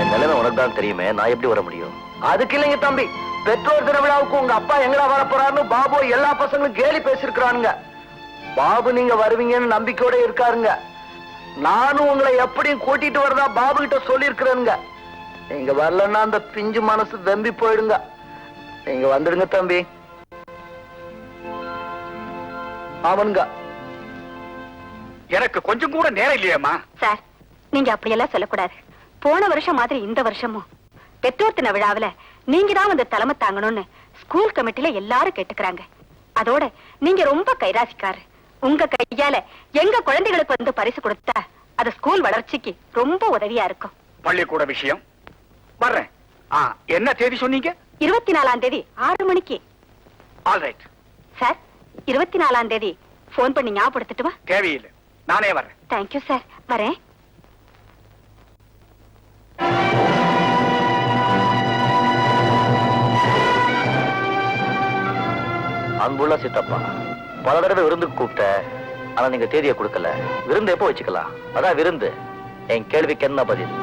என் நிலைமை உனக்கு தான் தெரியுமே, நான் எப்படி வர முடியும்? அதுக்கு இல்லைங்க தம்பி, பெற்றோர் தின விழாவுக்கு உங்க அப்பா எங்கடா வர போறாருன்னு பாபு எல்லா பசங்களும் கேலி பேசிருக்கிறானுங்க. பாபு நீங்க வருவீங்கன்னு நம்பிக்கையோட இருக்காருங்க. நானும் உங்களை எப்படியும் கூட்டிட்டு வரதா பாபு கிட்ட சொல்லி இருக்கிறேனுங்க. நீங்க வரலன்னா அந்த பிஞ்சு மனசு வெம்பி போயிடுங்க. நீங்க வந்துடுங்க தம்பி. ஆமனுங்க. எனக்கு கொஞ்சம் கூட நேரம் இல்லையம்மா. சார், நீங்க அப்படியெல்லாம் சொல்லக்கூடாது. போன வருஷம் மாதிரி இந்த வருஷமும் பெற்றோர் தின விழாவில நீங்க தான் வந்து தலைமை தாங்கணும்னு ஸ்கூல் கமிட்டில எல்லாரும் கேட்டுக்கிறாங்க. அதோட நீங்க ரொம்ப கைராசிக்காரு. உங்க கையால எங்க குழந்தைகளுக்கு வந்து பரிசு கொடுத்தா அது ஸ்கூல் வளர்ச்சிக்கு ரொம்ப உதவியா இருக்கும். பள்ளிக்கூட விஷயம் வர்றேன். என்ன தேதி சொன்னீங்க? 24ஆம் தேதி 6 மணிக்கு. ஆல்ரைட் சார், 24ஆம் தேதி போன் பண்ணி ஞாபகப்படுத்திட்டுமா? தேவையில்லை, நானே வர்றேன். தேங்க்யூ சார், வரேன். அன்புள்ள சித்தப்பா, பல தடவை விருந்துக்கு கூப்பிட்ட, ஆனா நீங்க தேதியை கொடுக்கல. விருந்து எப்போ வச்சுக்கலாம்? அதான் விருந்து. என் கேள்விக்கு என்ன பதில்?